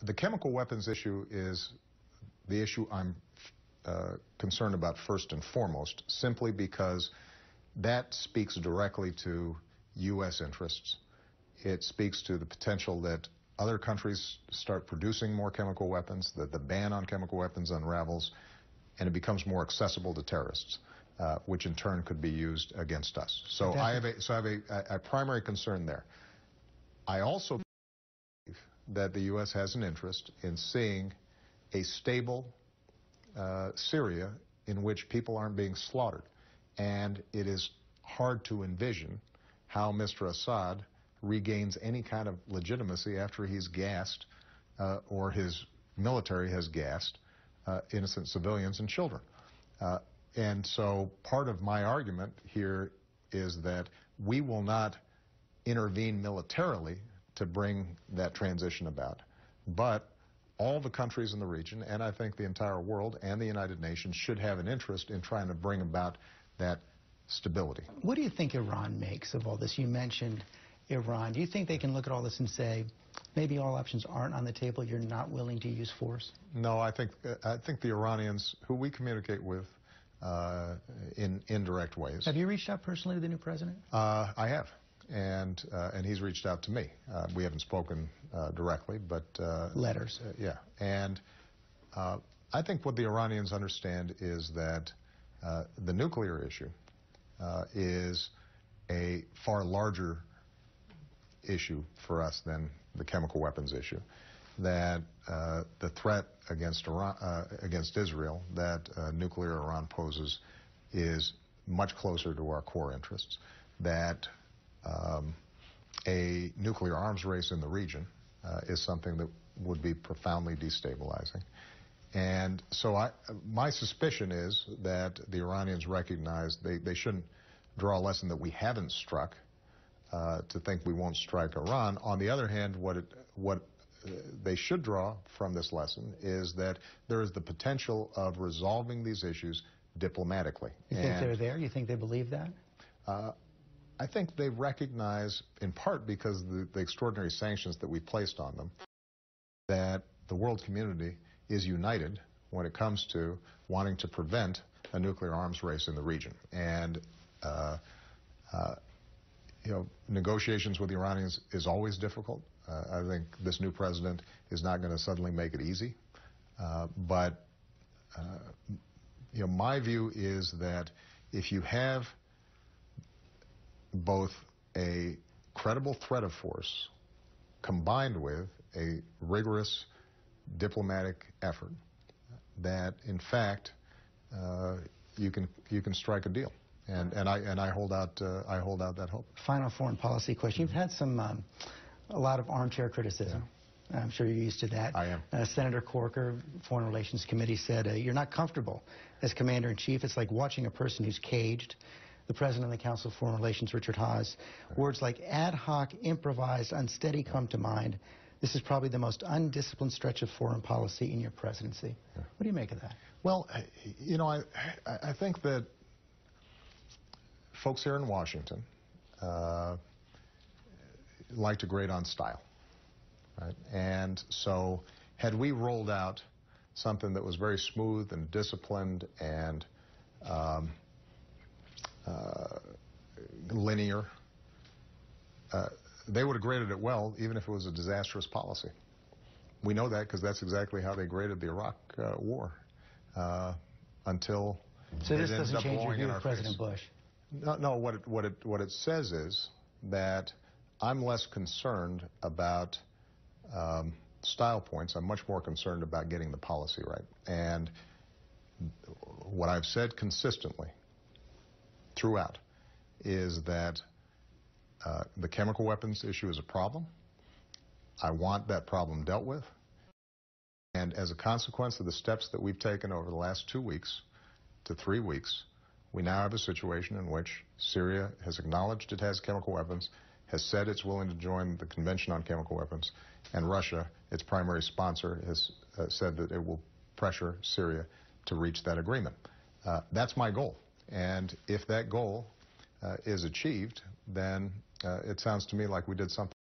The chemical weapons issue is the issue I'm concerned about first and foremost, simply because that speaks directly to U.S. interests. It speaks to the potential that other countries start producing more chemical weapons, that the ban on chemical weapons unravels, and it becomes more accessible to terrorists, which in turn could be used against us. So I have a primary concern there. I also believe that the U.S. has an interest in seeing a stable Syria in which people aren't being slaughtered. And it is hard to envision how Mr. Assad regains any kind of legitimacy after he's gassed or his military has gassed innocent civilians and children. And so part of my argument here is that we will not intervene militarily to bring that transition about. But all the countries in the region, and I think the entire world and the United Nations, should have an interest in trying to bring about that stability. What do you think Iran makes of all this? You mentioned Iran. Do you think they can look at all this and say, maybe all options aren't on the table, you're not willing to use force? No, I think the Iranians, who we communicate with in indirect ways. Have you reached out personally to the new president? I have, and he's reached out to me. We haven't spoken directly, but letters. Yeah, and I think what the Iranians understand is that the nuclear issue is a far larger issue for us than the chemical weapons issue. That the threat against Israel that nuclear Iran poses is much closer to our core interests. That a nuclear arms race in the region is something that would be profoundly destabilizing. And so my suspicion is that the Iranians recognize they shouldn't draw a lesson that we haven't struck to think we won't strike Iran. On the other hand, what they should draw from this lesson is that there is the potential of resolving these issues diplomatically. You think they're there? You think they believe that? I think they recognize, in part because of the extraordinary sanctions that we placed on them, that the world community is united when it comes to wanting to prevent a nuclear arms race in the region. And negotiations with the Iranians is always difficult. I think this new president is not going to suddenly make it easy. But my view is that if you have both a credible threat of force combined with a rigorous diplomatic effort, that in fact you can strike a deal. And I hold out that hope. Final foreign policy question. You've had a lot of armchair criticism. Yeah. I'm sure you're used to that. I am. Senator Corker, Foreign Relations Committee, said you're not comfortable as commander-in-chief. It's like watching a person who's caged. The president of the Council of Foreign Relations, Richard Haass, words like ad hoc, improvised, unsteady come to mind. This is probably the most undisciplined stretch of foreign policy in your presidency. Yeah. What do you make of that? Well, I think that folks here in Washington like to grade on style, right? And so had we rolled out something that was very smooth and disciplined and linear, they would have graded it well, even if it was a disastrous policy. We know that because that's exactly how they graded the Iraq war until so this doesn't change your view of President Bush? No, what it says is that I'm less concerned about style points. I'm much more concerned about getting the policy right. And what I've said consistently throughout is that the chemical weapons issue is a problem. I want that problem dealt with. And as a consequence of the steps that we've taken over the last 2 weeks to 3 weeks, we now have a situation in which Syria has acknowledged it has chemical weapons, has said it's willing to join the Convention on Chemical Weapons, and Russia, its primary sponsor, has said that it will pressure Syria to reach that agreement. That's my goal. And if that goal is achieved, then it sounds to me like we did something